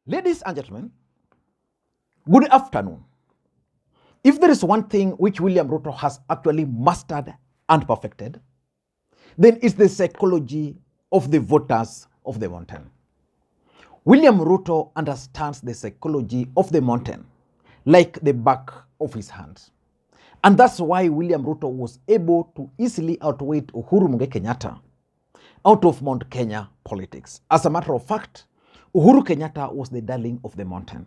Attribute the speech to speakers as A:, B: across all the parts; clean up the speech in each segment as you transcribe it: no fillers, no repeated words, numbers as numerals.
A: Ladies and gentlemen, good afternoon. If there is one thing which William Ruto has actually mastered and perfected, then it's the psychology of the voters of the mountain. William Ruto understands the psychology of the mountain like the back of his hand. And that's why William Ruto was able to easily outweigh Uhuru Kenyatta out of Mount Kenya politics. As a matter of fact, Uhuru Kenyatta was the darling of the mountain.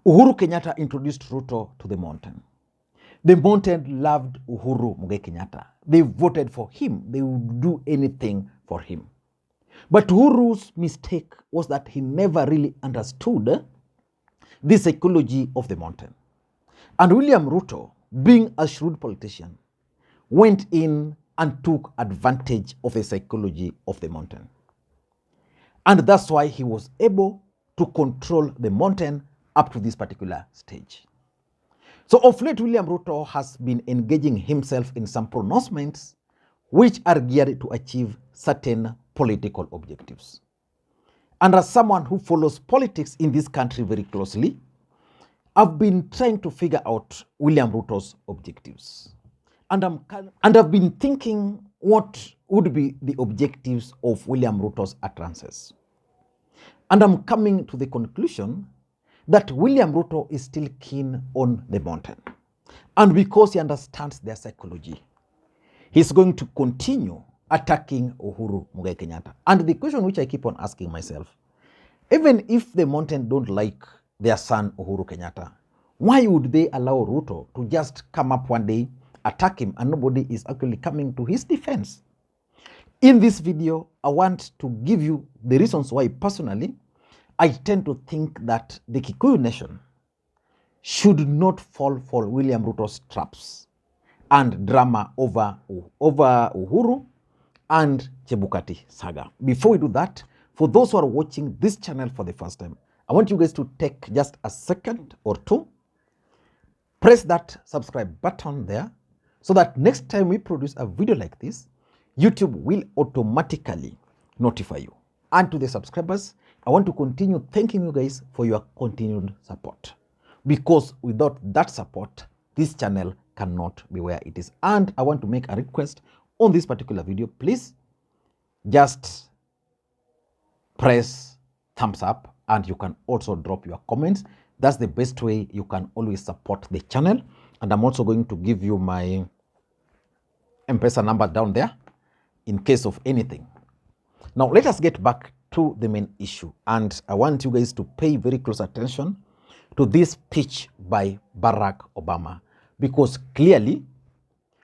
A: Uhuru Kenyatta introduced Ruto to the mountain. The mountain loved Uhuru Kenyatta. They voted for him. They would do anything for him. But Uhuru's mistake was that he never really understood the psychology of the mountain. And William Ruto, being a shrewd politician, went in and took advantage of the psychology of the mountain. And that's why he was able to control the mountain up to this particular stage. So of late, William Ruto has been engaging himself in some pronouncements which are geared to achieve certain political objectives. And as someone who follows politics in this country very closely, I've been trying to figure out William Ruto's objectives. And I've been thinking what would be the objectives of William Ruto's utterances. And I'm coming to the conclusion that William Ruto is still keen on the mountain. And because he understands their psychology, he's going to continue attacking Uhuru Kenyatta. And the question which I keep on asking myself, even if the mountain don't like their son Uhuru Kenyatta, why would they allow Ruto to just come up one day, attack him, and nobody is actually coming to his defense? In this video, I want to give you the reasons why personally I tend to think that the Kikuyu nation should not fall for William Ruto's traps and drama over Uhuru and Chebukati saga. Before we do that, for those who are watching this channel for the first time, I want you guys to take just a second or two, press that subscribe button there, so that next time we produce a video like this, YouTube will automatically notify you. And to the subscribers, I want to continue thanking you guys for your continued support. Because without that support, this channel cannot be where it is. And I want to make a request on this particular video. Please just press thumbs up, and you can also drop your comments. That's the best way you can always support the channel. And I'm also going to give you my M-Pesa number down there in case of anything. Now, let us get back to the main issue. And I want you guys to pay very close attention to this speech by Barack Obama. Because clearly,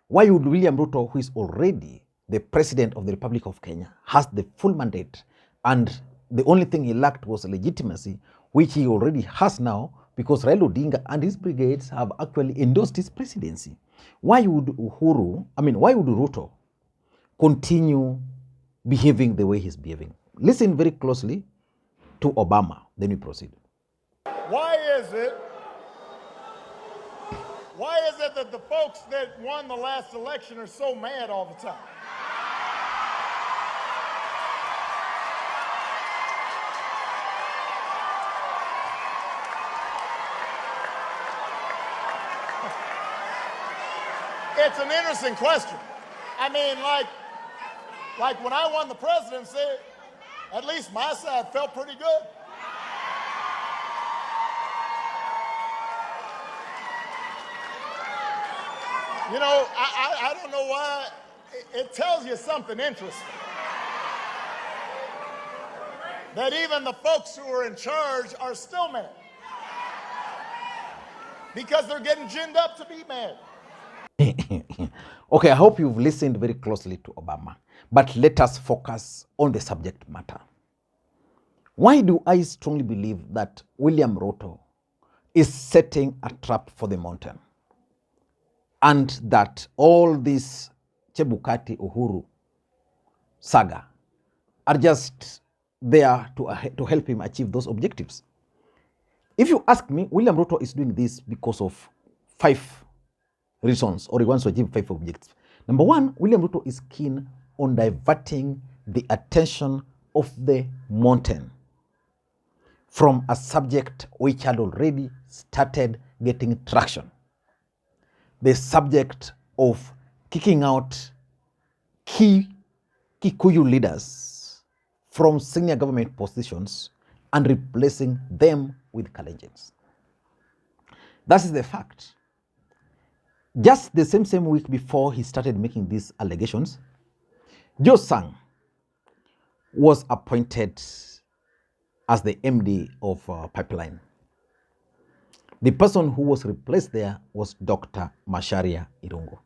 A: why would William Ruto, who is already the president of the Republic of Kenya, has the full mandate, and the only thing he lacked was legitimacy, which he already has now, because Raila Odinga and his brigades have actually endorsed his presidency. Why would Ruto continue behaving the way he's behaving? Listen very closely to Obama, then we proceed.
B: Why is it that the folks that won the last election are so mad all the time? It's an interesting question. I mean, like when I won the presidency, at least my side felt pretty good. You know, I don't know why. It tells you something interesting. That even the folks who are in charge are still mad. Because they're getting ginned up to be mad.
A: Okay, I hope you've listened very closely to Obama. But let us focus on the subject matter. Why do I strongly believe that William Ruto is setting a trap for the mountain? And that all this Chebukati Uhuru saga are just there to help him achieve those objectives? If you ask me, William Ruto is doing this because of 5 reasons, or he wants to achieve 5 objectives. Number 1, William Ruto is keen on diverting the attention of the mountain from a subject which had already started getting traction. The subject of kicking out key Kikuyu leaders from senior government positions and replacing them with Kalenjins. That is the fact. Just the same week before he started making these allegations, Joe Sang was appointed as the MD of Pipeline. The person who was replaced there was Dr. Macharia Irungu.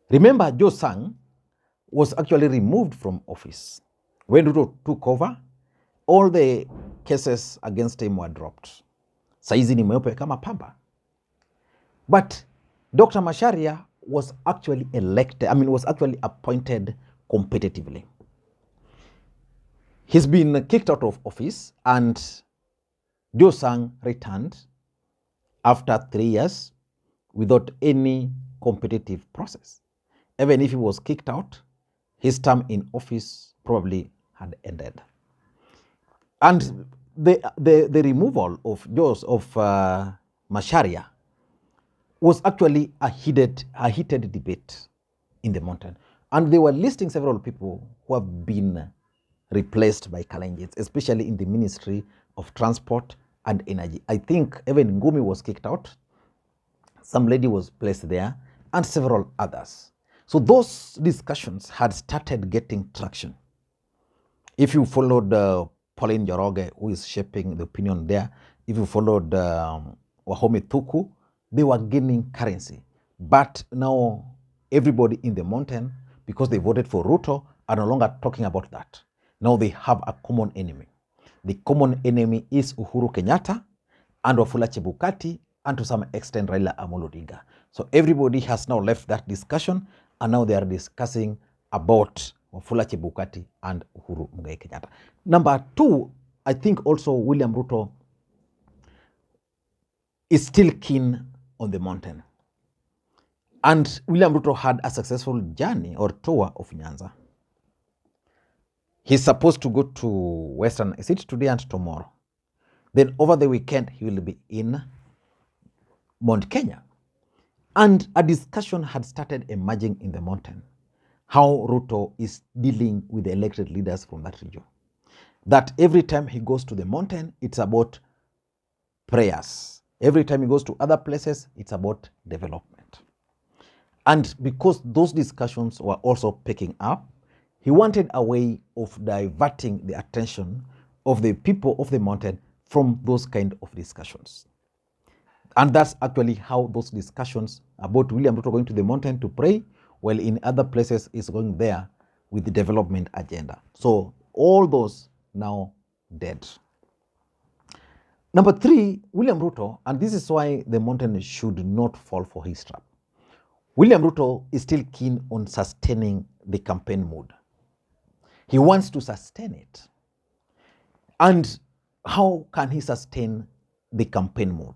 A: Remember, Joe Sang was actually removed from office. When Ruto took over, all the cases against him were dropped. Saizi ni mweupe kama pamba. But Dr. Macharia was actually was actually appointed competitively. He's been kicked out of office and Joe Sang returned after 3 years without any competitive process. Even if he was kicked out, his term in office probably had ended. And the removal of Macharia was actually a heated debate in the mountain. And they were listing several people who have been replaced by Kalenjins, especially in the Ministry of Transport and Energy. I think even Ngumi was kicked out. Some lady was placed there and several others. So those discussions had started getting traction. If you followed Pauline Njoroge, who is shaping the opinion there, if you followed Wahome Thuku, they were gaining currency. But now everybody in the mountain, because they voted for Ruto, are no longer talking about that. Now they have a common enemy. The common enemy is Uhuru Kenyatta and Wafula Chebukati and to some extent Raila Odinga. So everybody has now left that discussion and now they are discussing about Wafula Chebukati and Uhuru Kenyatta. Number two, I think also William Ruto is still keen on the mountain. And William Ruto had a successful journey or tour of Nyanza. He's supposed to go to Western, is it today and tomorrow? Then over the weekend, he will be in Mount Kenya. And a discussion had started emerging in the mountain, how Ruto is dealing with the elected leaders from that region. That every time he goes to the mountain, it's about prayers. Every time he goes to other places, it's about development. And because those discussions were also picking up, he wanted a way of diverting the attention of the people of the mountain from those kind of discussions. And that's actually how those discussions about William Ruto going to the mountain to pray, while in other places is going there with the development agenda. So all those now dead. Number three, William Ruto, and this is why the mountain should not fall for his trap. William Ruto is still keen on sustaining the campaign mood. He wants to sustain it. And how can he sustain the campaign mood?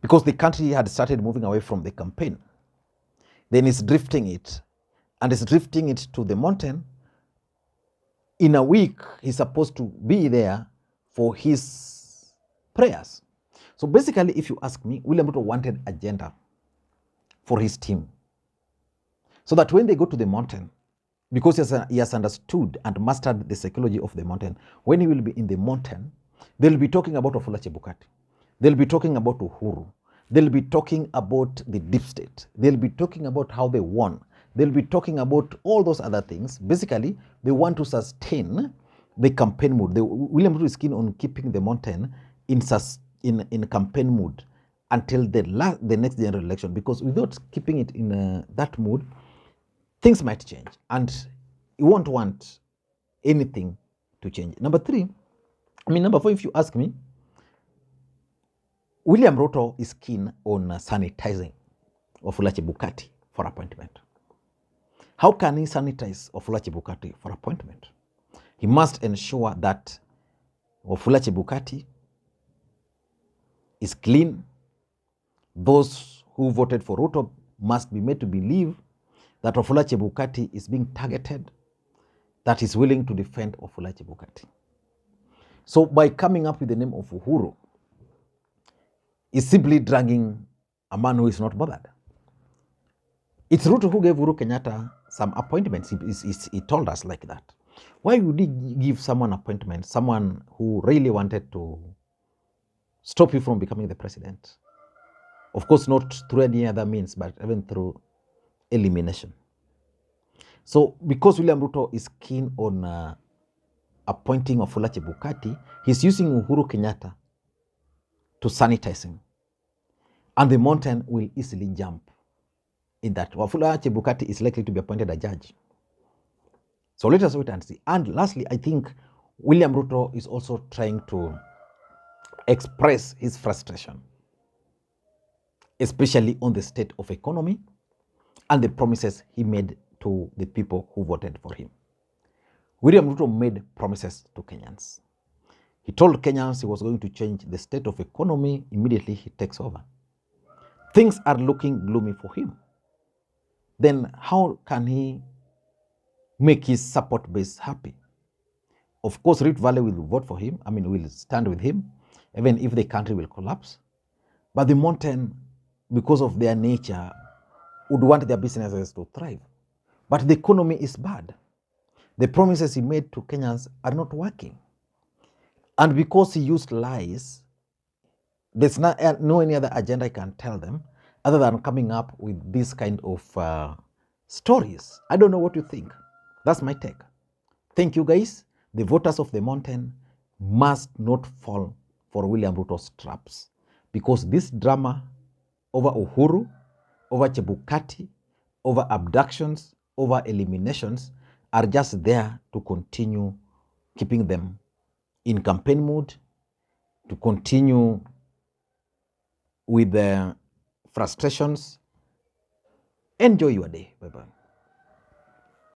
A: Because the country had started moving away from the campaign. Then it's drifting it. And it's drifting it to the mountain. In a week, he's supposed to be there for his prayers. So basically, if you ask me, William Ruto wanted agenda for his team. So that when they go to the mountain, because he has understood and mastered the psychology of the mountain, when he will be in the mountain, they'll be talking about Wafula Chebukati. They'll be talking about Uhuru. They'll be talking about the deep state. They'll be talking about how they won. They'll be talking about all those other things. Basically, they want to sustain the campaign mood. William Ruto is keen on keeping the mountain in campaign mood until the next general election, because without keeping it in that mood, things might change, and you won't want anything to change. Number four, if you ask me, William Ruto is keen on sanitizing Wafula Chebukati for appointment. How can he sanitize Wafula Chebukati for appointment? He must ensure that Wafula Chebukati is clean. Those who voted for Ruto must be made to believe that Wafula Chebukati is being targeted, that is willing to defend Wafula Chebukati. So by coming up with the name of Uhuru, is simply dragging a man who is not bothered. It's Ruto who gave Uhuru Kenyatta some appointments. He told us like that. Why would he give someone appointment, someone who really wanted to stop you from becoming the president? Of course, not through any other means, but even through elimination. So because William Ruto is keen on appointing Uhuru Chebukati, he's using Uhuru Kenyatta to sanitize him. And the mountain will easily jump in that. Wafula Chebukati is likely to be appointed a judge. So let us wait and see. And lastly, I think William Ruto is also trying to express his frustration, especially on the state of economy and the promises he made to the people who voted for him. William Ruto made promises to Kenyans. He told Kenyans he was going to change the state of economy immediately he takes over. Things are looking gloomy for him. Then how can he make his support base happy? Of course, Rift Valley will vote for him. Will stand with him, even if the country will collapse. But the mountain, because of their nature, would want their businesses to thrive. But the economy is bad. The promises he made to Kenyans are not working. And because he used lies, there's no any other agenda I can tell them other than coming up with this kind of stories. I don't know what you think. That's my take. Thank you, guys. The voters of the mountain must not fall for William Ruto's traps, because this drama over Uhuru, over Chebukati, over abductions, over eliminations are just there to continue keeping them in campaign mood, to continue with the frustrations. Enjoy your day. Bye-bye.